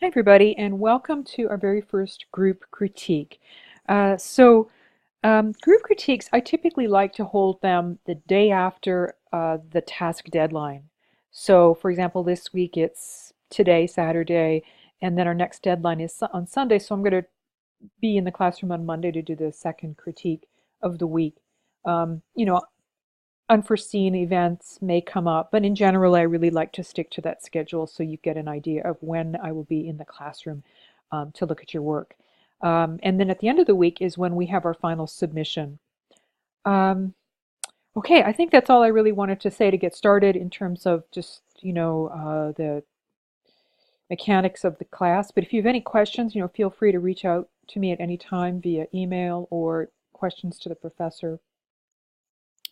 Hi, everybody, and welcome to our very first group critique. Group critiques, I typically like to hold them the day after the task deadline. So, for example, this week it's today, Saturday, and then our next deadline is on Sunday. So, I'm going to be in the classroom on Monday to do the second critique of the week. You know, unforeseen events may come up, but in general, I really like to stick to that schedule so you get an idea of when I will be in the classroom to look at your work. And then at the end of the week is when we have our final submission. Um, okay, I think that's all I really wanted to say to get started in terms of just, the mechanics of the class. But if you have any questions, feel free to reach out to me at any time via email or questions to the professor.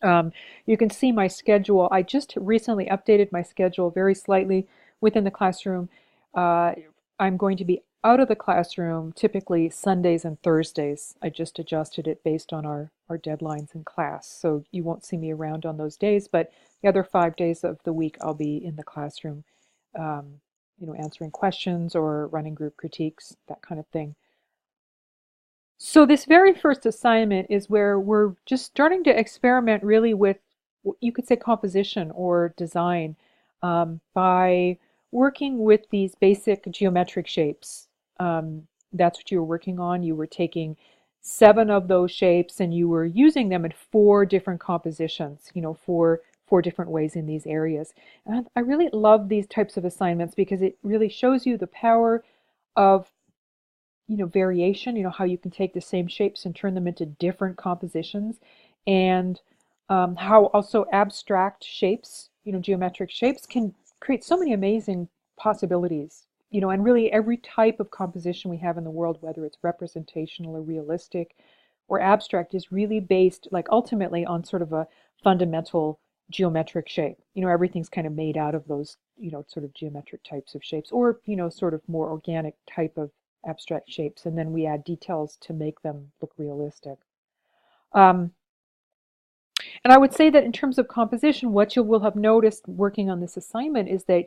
Um, you can see my schedule. I just recently updated my schedule very slightly within the classroom. Uh, I'm going to be out of the classroom typically Sundays and Thursdays. I just adjusted it based on our deadlines in class. So you won't see me around on those days, but the other 5 days of the week I'll be in the classroom, answering questions or running group critiques, that kind of thing. So this very first assignment is where we're just starting to experiment really with, you could say, composition or design by working with these basic geometric shapes. That's what you were working on. You were taking 7 of those shapes and you were using them in 4 different compositions, four different ways in these areas. And I really love these types of assignments because it really shows you the power of variation, how you can take the same shapes and turn them into different compositions, and how also abstract shapes, geometric shapes can create so many amazing possibilities. And really every type of composition we have in the world, whether it's representational or realistic or abstract, is really based, like, ultimately on sort of a fundamental geometric shape. Everything's kind of made out of those, sort of geometric types of shapes, or, sort of more organic type of abstract shapes, and then we add details to make them look realistic. Um, and I would say that in terms of composition, what you will have noticed working on this assignment is that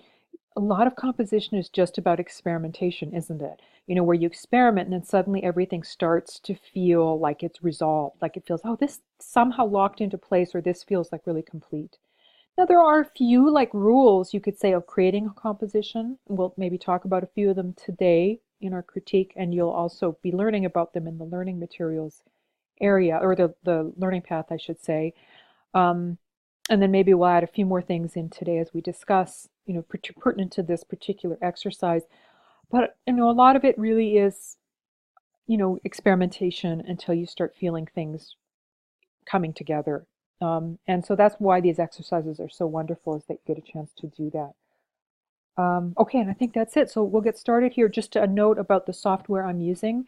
a lot of composition is just about experimentation, isn't it? Where you experiment and then suddenly everything starts to feel like it's resolved, like it feels, oh, this somehow locked into place, or this feels like really complete. Now, there are a few like rules you could say of creating a composition. We'll maybe talk about a few of them today in our critique, and you'll also be learning about them in the learning materials area, or the learning path, I should say. Um, and then maybe we'll add a few more things in today as we discuss, pertinent to this particular exercise. But, a lot of it really is, experimentation until you start feeling things coming together. And so that's why these exercises are so wonderful, is that you get a chance to do that. Okay, and I think that's it. So we'll get started here. Just a note about the software I'm using.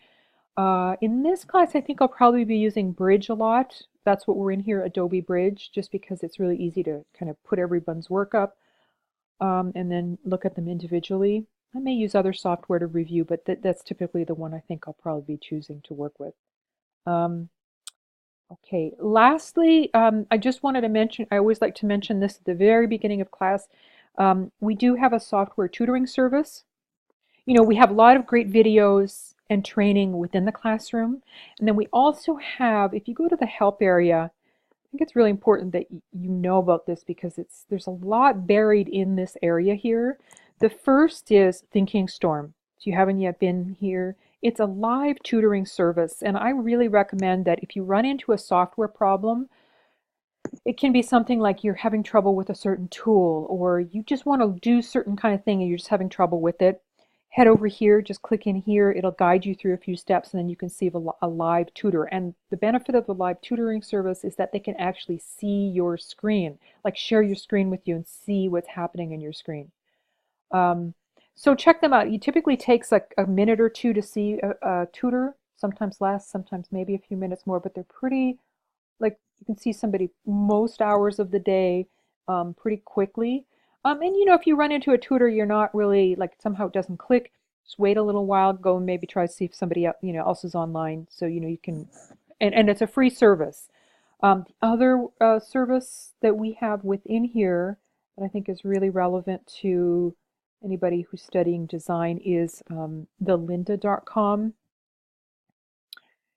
In this class, I think I'll probably be using Bridge a lot. That's what we're in here, Adobe Bridge, just because it's really easy to kind of put everyone's work up and then look at them individually. I may use other software to review, but that's typically the one I think I'll probably be choosing to work with. Um, Okay, lastly, I just wanted to mention, I always like to mention this at the very beginning of class. We do have a software tutoring service. We have a lot of great videos and training within the classroom. And then we also have, if you go to the help area, I think it's really important that you know about this because there's a lot buried in this area here. The first is Thinking Storm. If you haven't yet been here, it's a live tutoring service, and I really recommend that if you run into a software problem, it can be something like you're having trouble with a certain tool, or you just want to do certain kind of thing and you're just having trouble with it. Head over here, just click in here, it'll guide you through a few steps, and then you can see a live tutor. And the benefit of the live tutoring service is that they can actually see your screen, like share your screen with you and see what's happening in your screen. Um, so check them out. It typically takes like a minute or two to see a tutor, sometimes less, sometimes maybe a few minutes more, but they're pretty, like, you can see somebody most hours of the day pretty quickly. And if you run into a tutor, you're not really, like, somehow it doesn't click, just wait a little while, go and maybe try to see if somebody else, else is online. So, you can, and it's a free service. The other service that we have within here that I think is really relevant to anybody who's studying design, is the lynda.com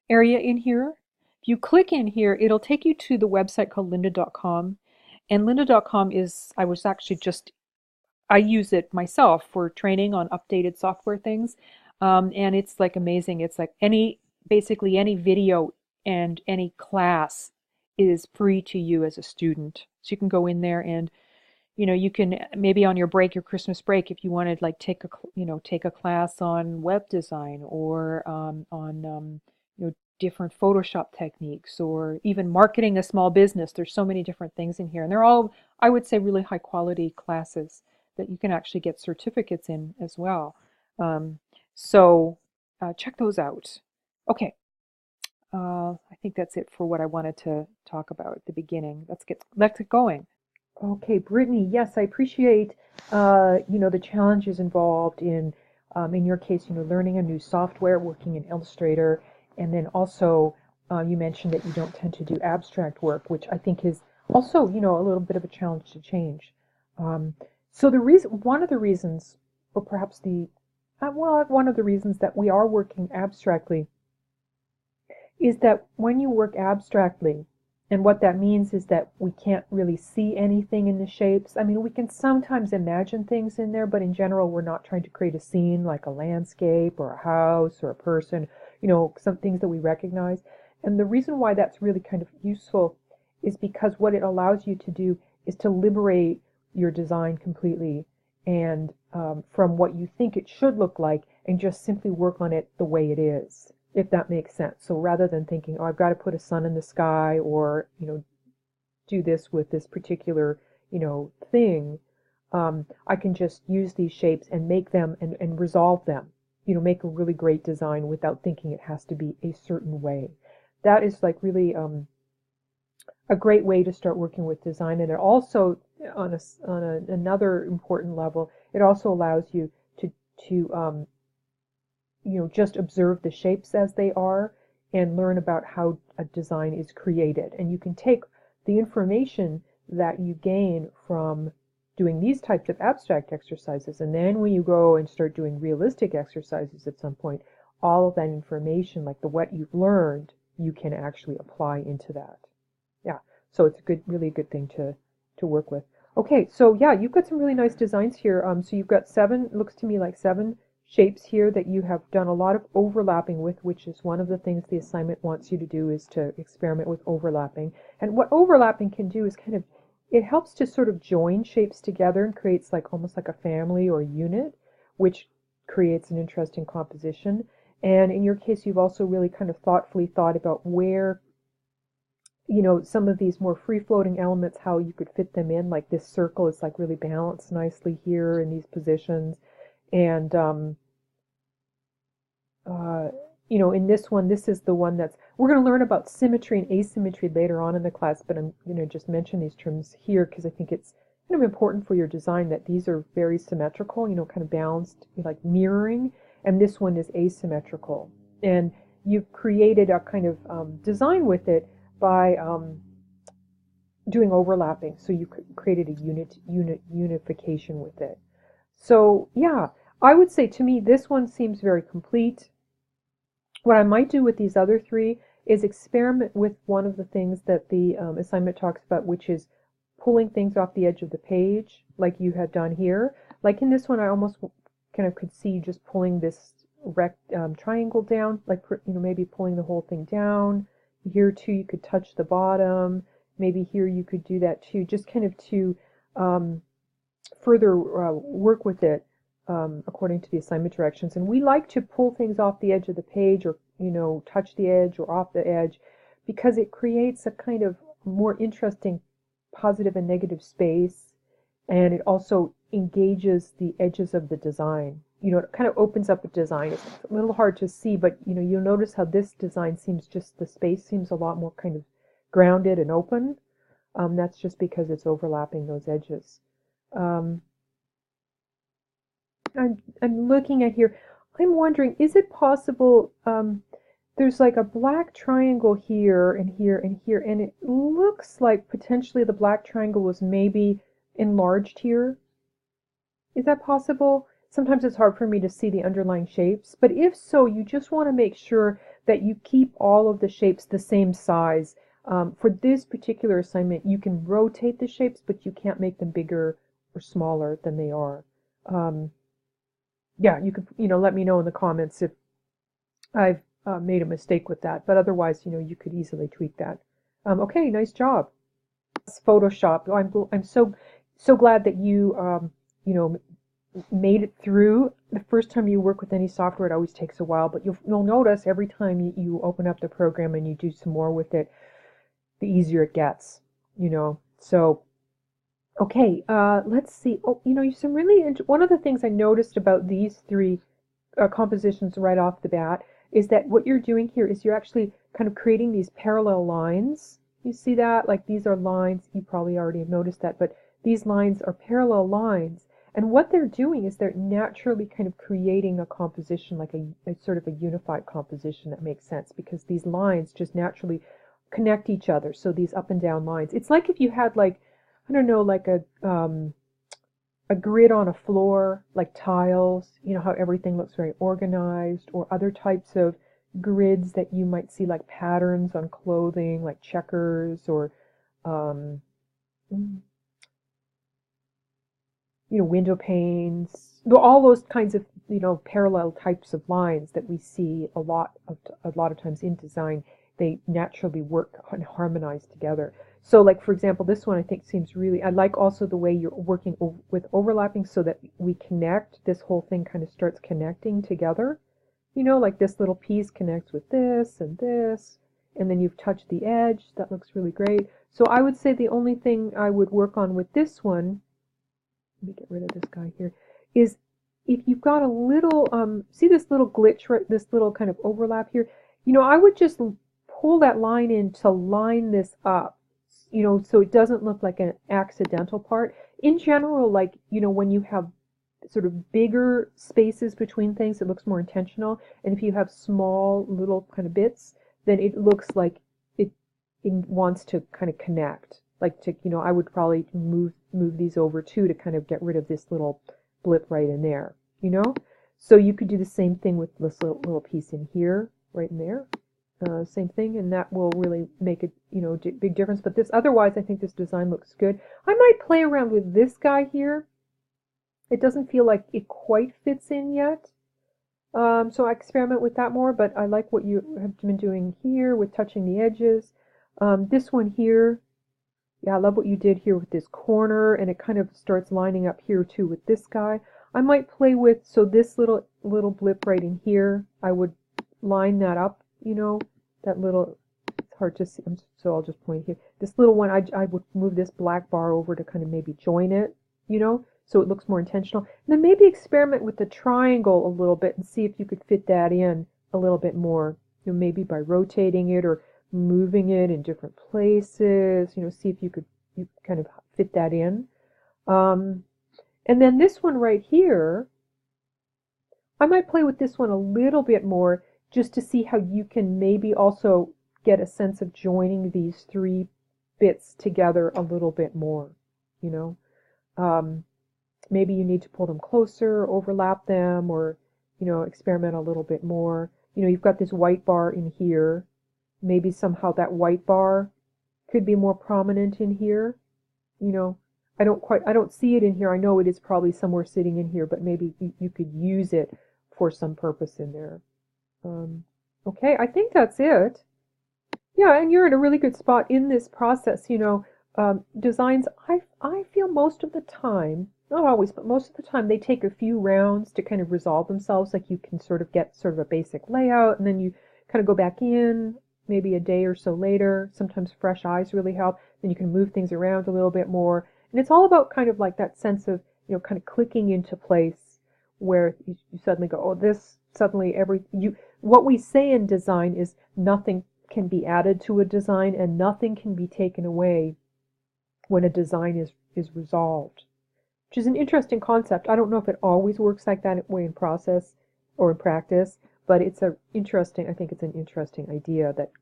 area in here. If you click in here, it'll take you to the website called lynda.com. And lynda.com is, I use it myself for training on updated software things. And it's like amazing. It's like basically any video and any class is free to you as a student. So you can go in there and, you can maybe on your break, your Christmas break, if you wanted like take a class on web design or on different Photoshop techniques or even marketing a small business. There's so many different things in here, and they're all, I would say, really high quality classes that you can actually get certificates in as well. Um, so check those out. Okay, I think that's it for what I wanted to talk about at the beginning. Let's get going. Okay, Brittany, yes, I appreciate the challenges involved in your case, learning a new software, working in Illustrator, and then also you mentioned that you don't tend to do abstract work, which I think is also, a little bit of a challenge to change. So one of the reasons, or perhaps one of the reasons that we are working abstractly is that when you work abstractly, and what that means is that we can't really see anything in the shapes. I mean, we can sometimes imagine things in there, but in general, we're not trying to create a scene like a landscape or a house or a person, some things that we recognize. And the reason why that's really kind of useful is because what it allows you to do is to liberate your design completely and from what you think it should look like and just simply work on it the way it is, if that makes sense. So rather than thinking, oh, I've got to put a sun in the sky or, do this with this particular, thing, I can just use these shapes and make them and resolve them, make a really great design without thinking it has to be a certain way. That is like really a great way to start working with design. And it also, another important level, it also allows you to just observe the shapes as they are and learn about how a design is created. And you can take the information that you gain from doing these types of abstract exercises, and then when you go and start doing realistic exercises at some point, all of that information, like what you've learned, you can actually apply into that. Yeah, so it's really a good thing to work with. Okay, so yeah, you've got some really nice designs here. So you've got it looks to me like 7 shapes here that you have done a lot of overlapping with, which is one of the things the assignment wants you to do, is to experiment with overlapping. And what overlapping can do is it helps to sort of join shapes together and creates almost like a family or unit, which creates an interesting composition. And in your case, you've also really kind of thoughtfully thought about where some of these more free-floating elements, how you could fit them in. Like this circle is like really balanced nicely here in these positions. And, in this one, this is the one we're going to learn about symmetry and asymmetry later on in the class, but I'm going to just mention these terms here because I think it's kind of important for your design that these are very symmetrical, kind of balanced, like mirroring, and this one is asymmetrical. And you've created a kind of design with it by doing overlapping, so you created a unification with it. So yeah, I would say to me this one seems very complete. What I might do with these other 3 is experiment with one of the things that the assignment talks about, which is pulling things off the edge of the page, like you had done here. Like in this one, I almost kind of could see you just pulling this triangle down, like maybe pulling the whole thing down. Here too, you could touch the bottom. Maybe here you could do that too, just kind of to further work with it according to the assignment directions. And we like to pull things off the edge of the page or, touch the edge or off the edge because it creates a kind of more interesting positive and negative space. And it also engages the edges of the design. It kind of opens up a design. It's a little hard to see, but, you'll notice how this design the space seems a lot more kind of grounded and open. That's just because it's overlapping those edges. I'm looking at here. I'm wondering, is it possible, there's like a black triangle here and here and here, and it looks like potentially the black triangle was maybe enlarged here. Is that possible? Sometimes it's hard for me to see the underlying shapes, but if so, you just want to make sure that you keep all of the shapes the same size. For this particular assignment, you can rotate the shapes, but you can't make them bigger or smaller than they are. Um, yeah, you could, let me know in the comments if I've made a mistake with that, but otherwise, you could easily tweak that. Okay, nice job. It's Photoshop. I'm so glad that you know, made it through. The first time you work with any software, it always takes a while, but you'll notice every time you open up the program and you do some more with it, the easier it gets. So, okay, let's see. Oh, some really, one of the things I noticed about these three compositions right off the bat is that what you're doing here is you're actually kind of creating these parallel lines. You see that? Like these are lines. You probably already have noticed that, but these lines are parallel lines. And what they're doing is they're naturally kind of creating a composition, like a sort of a unified composition that makes sense because these lines just naturally connect each other. So these up and down lines. It's like if you had like, I don't know, like a grid on a floor, like tiles, how everything looks very organized, or other types of grids that you might see like patterns on clothing, like checkers, or um, mm, window panes, all those kinds of parallel types of lines that we see a lot of times in design. They naturally work and harmonize together. So, like for example, this one I think seems really. I like also the way you're working with overlapping, so that we connect. This whole thing kind of starts connecting together. Like this little piece connects with this, and then you've touched the edge. That looks really great. So I would say the only thing I would work on with this one, let me get rid of this guy here, is if you've got a little, see this little glitch, right, this little kind of overlap here, I would just pull that line in to line this up, so it doesn't look like an accidental part. In general, like, when you have sort of bigger spaces between things, it looks more intentional. And if you have small little kind of bits, then it looks like it, it wants to kind of connect. Like I would probably move these over too to kind of get rid of this little blip right in there, you know? So you could do the same thing with this little piece in here, right in there. Same thing, and that will really make a big difference. But this, otherwise, I think this design looks good. I might play around with this guy here. It doesn't feel like it quite fits in yet. So I experiment with that more, but I like what you have been doing here with touching the edges. This one here, yeah, I love what you did here with this corner, and it kind of starts lining up here too with this guy. I might play with, so this little blip right in here, I would line that up, that little, it's hard to see, so I'll just point here. This little one, I would move this black bar over to kind of maybe join it, so it looks more intentional. And then maybe experiment with the triangle a little bit and see if you could fit that in a little bit more, maybe by rotating it or moving it in different places, see if you kind of fit that in. Um, and then this one right here, I might play with this one a little bit more just to see how you can maybe also get a sense of joining these three bits together a little bit more, you know. Um, Maybe you need to pull them closer, overlap them, or, experiment a little bit more. You've got this white bar in here. Maybe somehow that white bar could be more prominent in here. You know, I don't see it in here. I know it is probably somewhere sitting in here, but maybe you could use it for some purpose in there. Um, okay, I think that's it. Yeah, and you're in a really good spot in this process. Designs, I feel most of the time, not always, but most of the time, they take a few rounds to kind of resolve themselves. Like you can sort of get sort of a basic layout, and then you kind of go back in maybe a day or so later. Sometimes fresh eyes really help. Then you can move things around a little bit more. And it's all about kind of like that sense of, kind of clicking into place where you suddenly go, oh, this suddenly what we say in design is nothing can be added to a design and nothing can be taken away when a design is resolved, which is an interesting concept. I don't know if it always works like that way in process or in practice, but I think it's an interesting idea that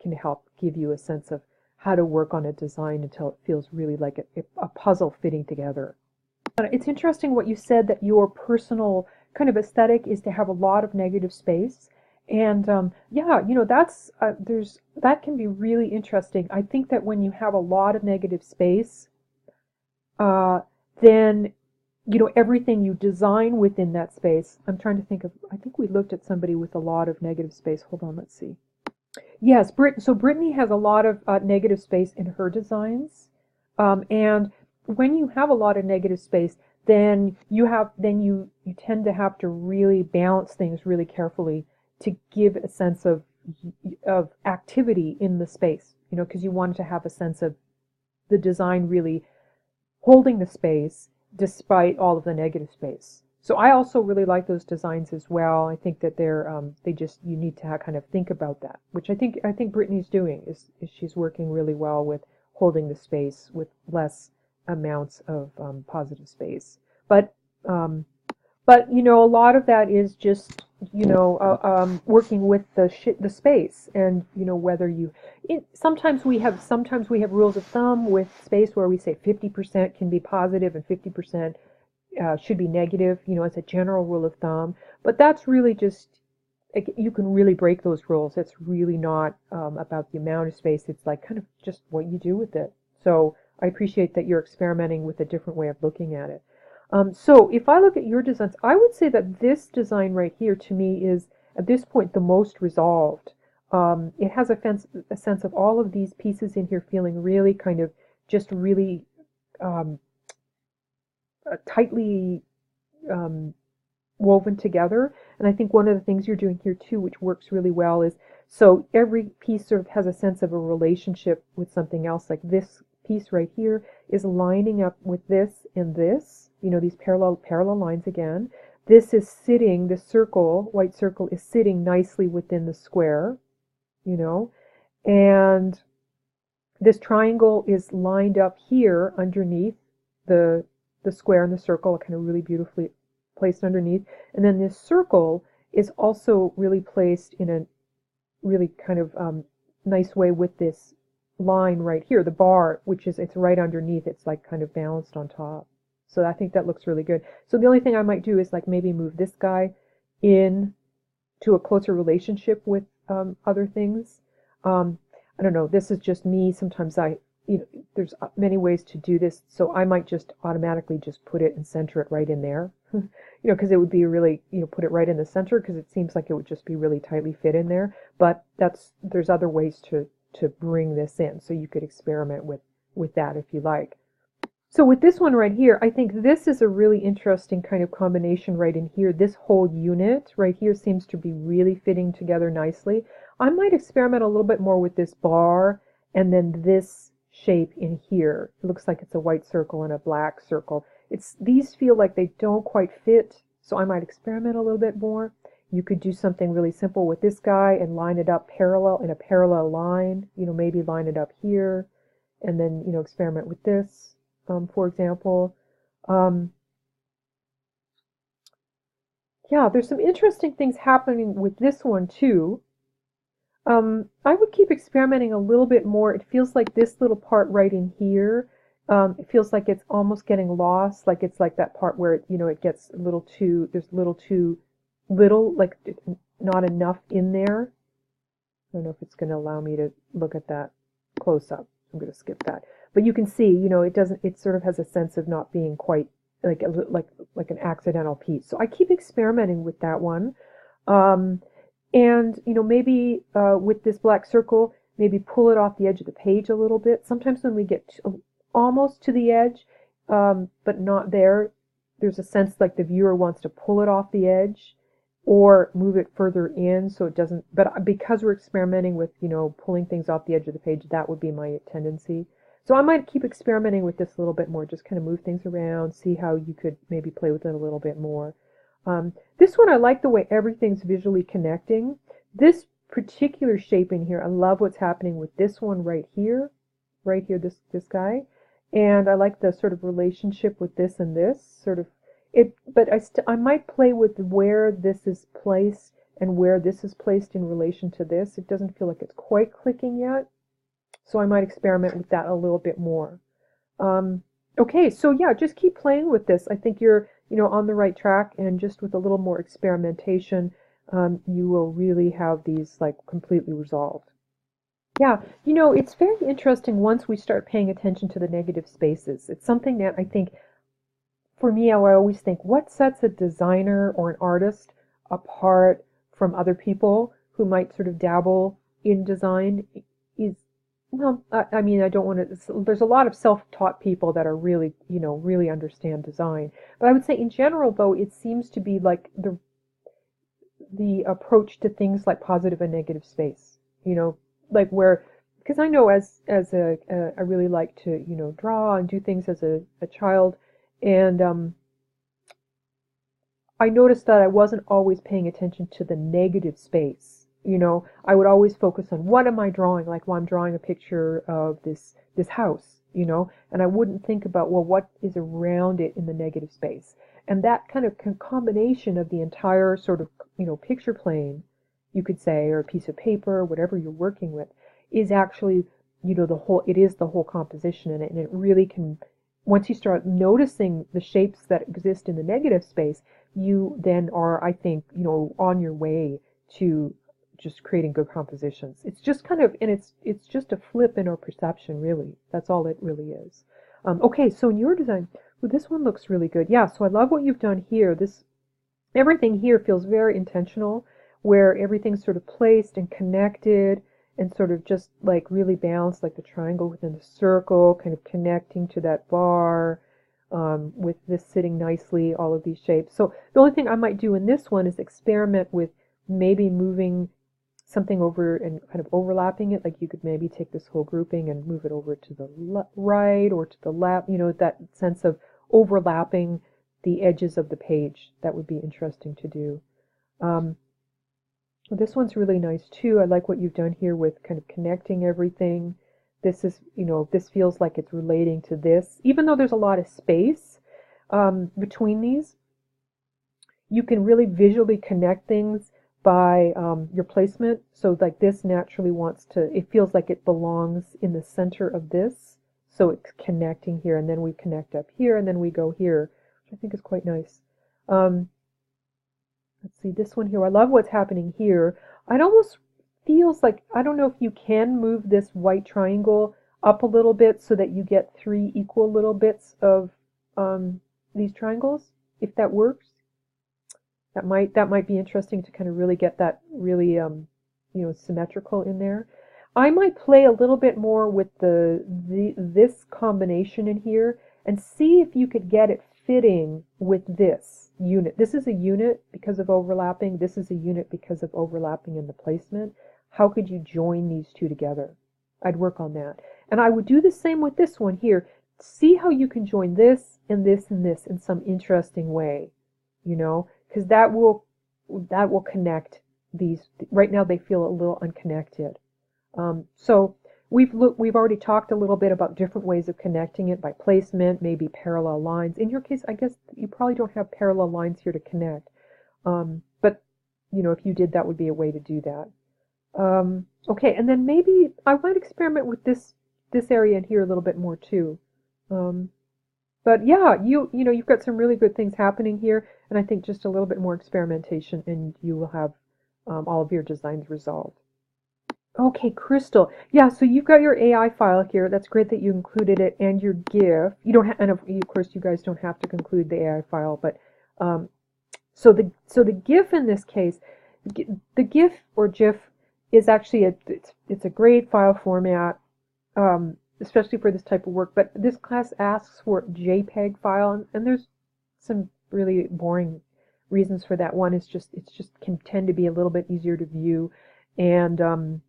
can help give you a sense of how to work on a design until it feels really like a puzzle fitting together. It's interesting what you said that your personal kind of aesthetic is to have a lot of negative space. And yeah, that's that can be really interesting. I think that when you have a lot of negative space, uh, then everything you design within that space. I'm trying to think of. I think we looked at somebody with a lot of negative space. Hold on, let's see. Yes, so Brittany has a lot of negative space in her designs, and when you have a lot of negative space, then you tend to have to really balance things really carefully to give a sense of activity in the space. Because you want to have a sense of the design really holding the space despite all of the negative space. So I also really like those designs as well. I think that they just you need to kind of think about that, which I think Brittany's doing is she's working really well with holding the space with less amounts of positive space. But um, but a lot of that is just working with the space, and whether sometimes we have rules of thumb with space where we say 50% can be positive and 50% should be negative, as a general rule of thumb. But that's really just you can really break those rules. It's really not about the amount of space. It's like kind of just what you do with it. So I appreciate that you're experimenting with a different way of looking at it. So if I look at your designs, I would say that this design right here to me is at this point the most resolved. It has a sense of all of these pieces in here feeling really kind of just really um, tightly um, woven together. And I think one of the things you're doing here too, which works really well, is so every piece sort of has a sense of a relationship with something else. Like this piece right here is lining up with this and this, these parallel lines again. This is sitting, this circle, white circle, is sitting nicely within the square, you know, and this triangle is lined up here underneath the the square and the circle, kind of really beautifully placed underneath. And then this circle is also really placed in a really kind of nice way with this line right here, the bar, which is it's right underneath. It's like kind of balanced on top. So I think that looks really good. So the only thing I might do is like maybe move this guy in to a closer relationship with other things. Um, I don't know. This is just me. Sometimes there's many ways to do this, so I might just automatically just put it and center it right in there. Because it would be really, put it right in the center because it seems like it would just be really tightly fit in there. But there's other ways to bring this in, so you could experiment with that if you like. So with this one right here, I think this is a really interesting kind of combination right in here. This whole unit right here seems to be really fitting together nicely. I might experiment a little bit more with this bar and then this shape in here. It looks like it's a white circle and a black circle. These feel like they don't quite fit, so I might experiment a little bit more. You could do something really simple with this guy and line it up parallel in a parallel line. Maybe line it up here and then, experiment with this. For example. Um, yeah, there's some interesting things happening with this one too. I would keep experimenting a little bit more. It feels like this little part right in here, it feels like it's almost getting lost, like it's like that part where it gets a little there's a little too little, like not enough in there. I don't know if it's going to allow me to look at that close up. I'm going to skip that. But you can see, it sort of has a sense of not being quite like like an accidental piece. So I keep experimenting with that one. Um, and, maybe with this black circle, maybe pull it off the edge of the page a little bit. Sometimes when we get almost to the edge, but not there, there's a sense like the viewer wants to pull it off the edge or move it further in so it doesn't, but because we're experimenting with, pulling things off the edge of the page, that would be my tendency. So I might keep experimenting with this a little bit more, just kind of move things around, see how you could maybe play with it a little bit more. This one, I like the way everything's visually connecting. This particular shape in here, I love what's happening with this one right here, this guy. And I like the sort of relationship with this and this sort of but I might play with where this is placed and where this is placed in relation to this. It doesn't feel like it's quite clicking yet, so I might experiment with that a little bit more. Um, Okay, so yeah, just keep playing with this. I think you're, on the right track, and just with a little more experimentation, you will really have these like completely resolved. Yeah, it's very interesting once we start paying attention to the negative spaces. It's something that I think, for me, I always think, what sets a designer or an artist apart from other people who might sort of dabble in design is, well, I mean, I don't want to, there's a lot of self-taught people that are really, really understand design. But I would say in general, though, it seems to be like the approach to things like positive and negative space, like where, because I know I really like to, draw and do things as a child. And I noticed that I wasn't always paying attention to the negative space. I would always focus on what am I drawing, like while I'm drawing a picture of this house, and I wouldn't think about, well, what is around it in the negative space. And that kind of combination of the entire sort of, picture plane, you could say, or a piece of paper, whatever you're working with, is actually, it is the whole composition in it, and it really can, once you start noticing the shapes that exist in the negative space, you then are, I think, on your way to just creating good compositions. It's just kind of, and it's just a flip in our perception, really. That's all it really is. Okay, so in your design, well, this one looks really good. Yeah, so I love what you've done here. Everything here feels very intentional, where everything's sort of placed and connected and sort of just like really balanced, like the triangle within the circle, kind of connecting to that bar, with this sitting nicely, all of these shapes. So the only thing I might do in this one is experiment with maybe moving something over and kind of overlapping it. Like you could maybe take this whole grouping and move it over to the right or to the left, that sense of overlapping the edges of the page. That would be interesting to do. Um, this one's really nice too. I like what you've done here with kind of connecting everything. This is, this feels like it's relating to this. Even though there's a lot of space between these, you can really visually connect things by your placement. So like this naturally wants to, it feels like it belongs in the center of this. So it's connecting here, and then we connect up here, and then we go here, which I think is quite nice. Um, let's see, this one here. I love what's happening here. It almost feels like, I don't know if you can move this white triangle up a little bit so that you get three equal little bits of these triangles, if that works. That might be interesting to kind of really get that really symmetrical in there. I might play a little bit more with this combination in here and see if you could get it fitting with this unit. This is a unit because of overlapping. This is a unit because of overlapping in the placement. How could you join these two together? I'd work on that. And I would do the same with this one here. See how you can join this and this and this in some interesting way, because that will connect these. Right now they feel a little unconnected. So we've already talked a little bit about different ways of connecting it by placement, maybe parallel lines. In your case, I guess you probably don't have parallel lines here to connect. But if you did, that would be a way to do that. Okay, and then maybe I might experiment with this area in here a little bit more too. Um, but yeah, you've got some really good things happening here, and I think just a little bit more experimentation, and you will have all of your designs resolved. Okay, Crystal. Yeah, so you've got your AI file here. That's great that you included it, and your GIF. You don't have, and of course, you guys don't have to conclude the AI file, but um, so the GIF in this case, the GIF or GIF is actually it's a great file format, especially for this type of work. But this class asks for JPEG file, and there's some really boring reasons for that. One is just can tend to be a little bit easier to view, and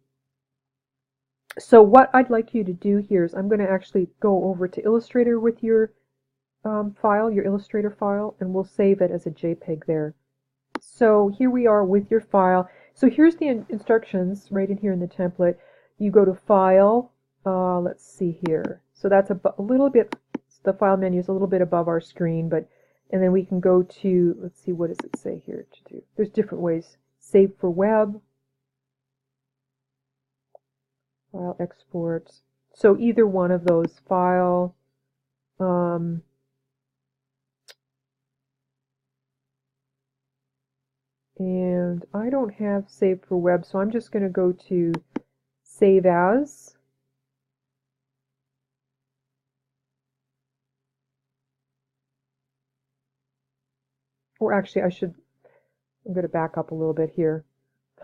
so what I'd like you to do here is I'm going to actually go over to Illustrator with your file, your Illustrator file, and we'll save it as a JPEG there. So here we are with your file. So here's the instructions right in here in the template. You go to File, let's see here. So that's a little bit, the file menu is a little bit above our screen, and then we can go to, let's see, what does it say here to do? There's different ways. Save for web, file export. So either one of those, file, Um, and I don't have Save for Web, so I'm just going to go to Save As. Or actually, I'm going to back up a little bit here.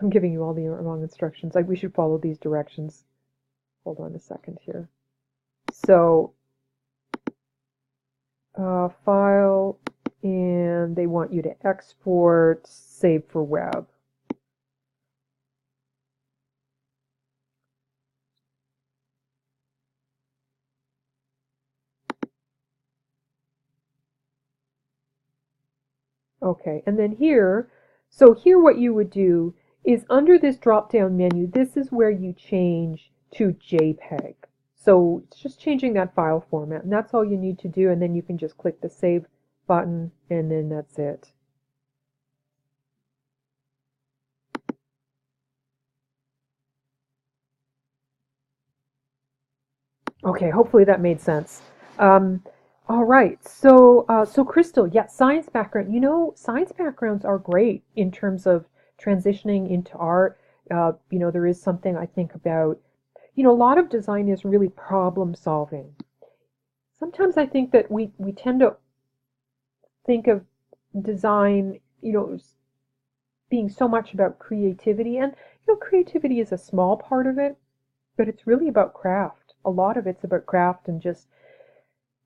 I'm giving you all the wrong instructions. We should follow these directions. Hold on a second here. So, File, and they want you to export, Save for Web. Okay, and then here, so here what you would do is under this drop-down menu, this is where you change to JPEG. So it's just changing that file format, and that's all you need to do, and then you can just click the Save button, and then that's it. Okay, hopefully that made sense. Um, all right, so Crystal, yeah, science background. You know, science backgrounds are great in terms of transitioning into art. There is something I think about. A lot of design is really problem solving. Sometimes I think that we tend to think of design, being so much about creativity, and creativity is a small part of it, but it's really about craft. A lot of it's about craft and just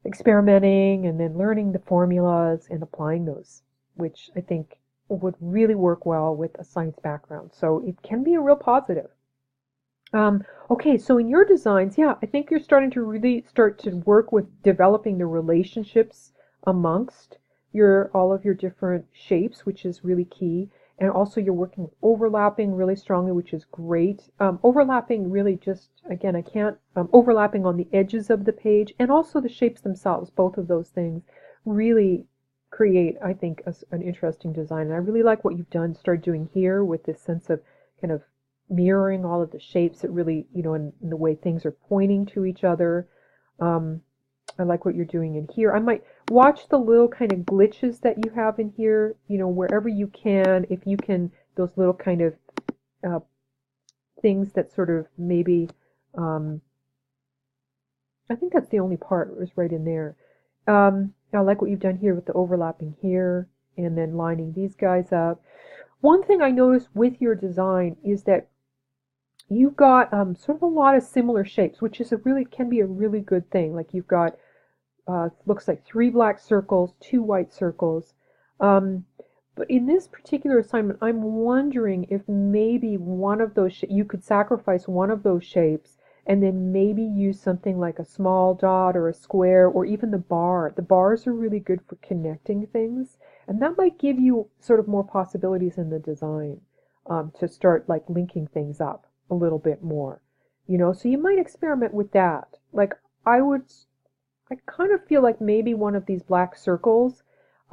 experimenting and then learning the formulas and applying those, which I think would really work well with a science background. So it can be a real positive. Okay, so in your designs, yeah, I think you're starting to really start to work with developing the relationships amongst all of your different shapes, which is really key. And also you're working with overlapping really strongly, which is great. Overlapping really just, again, I can't, overlapping on the edges of the page and also the shapes themselves, both of those things really create, I think, an interesting design. And I really like what you've started doing here with this sense of kind of mirroring all of the shapes. It really, in the way things are pointing to each other. Um, I like what you're doing in here. I might watch the little kind of glitches that you have in here, wherever you can, if you can, those little kind of uh, things that sort of maybe, um, I think that's the only part was right in there. I like what you've done here with the overlapping here and then lining these guys up. One thing I noticed with your design is that you've got sort of a lot of similar shapes, which is can be a really good thing. Like you've got looks like 3 black circles, 2 white circles. Um, but in this particular assignment, I'm wondering if maybe one of those you could sacrifice one of those shapes and then maybe use something like a small dot or a square or even the bar. The bars are really good for connecting things, and that might give you sort of more possibilities in the design to start like linking things up a little bit more. So you might experiment with that. Like I would I kind of feel like maybe one of these black circles,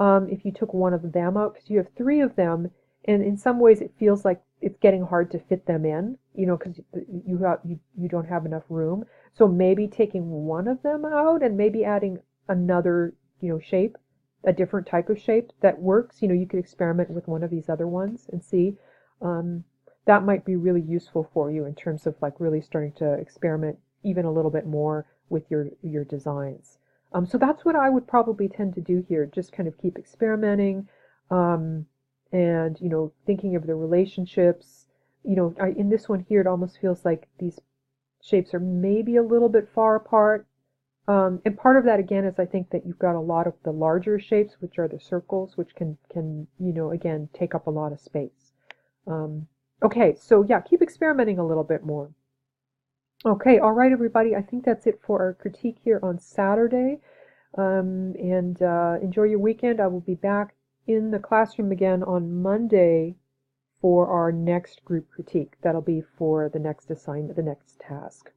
if you took one of them out, because you have 3 of them, and in some ways it feels like it's getting hard to fit them in, because you don't have enough room. So maybe taking one of them out and maybe adding another, shape, a different type of shape that works. You could experiment with one of these other ones and see. Um, that might be really useful for you in terms of like really starting to experiment even a little bit more with your designs. So that's what I would probably tend to do here. Just kind of keep experimenting, um, and thinking of the relationships. In this one here, it almost feels like these shapes are maybe a little bit far apart. And part of that again is I think that you've got a lot of the larger shapes, which are the circles, which can again take up a lot of space. Um, okay, so yeah, keep experimenting a little bit more. Okay, all right, everybody. I think that's it for our critique here on Saturday. And enjoy your weekend. I will be back in the classroom again on Monday for our next group critique. That'll be for the next assignment, the next task.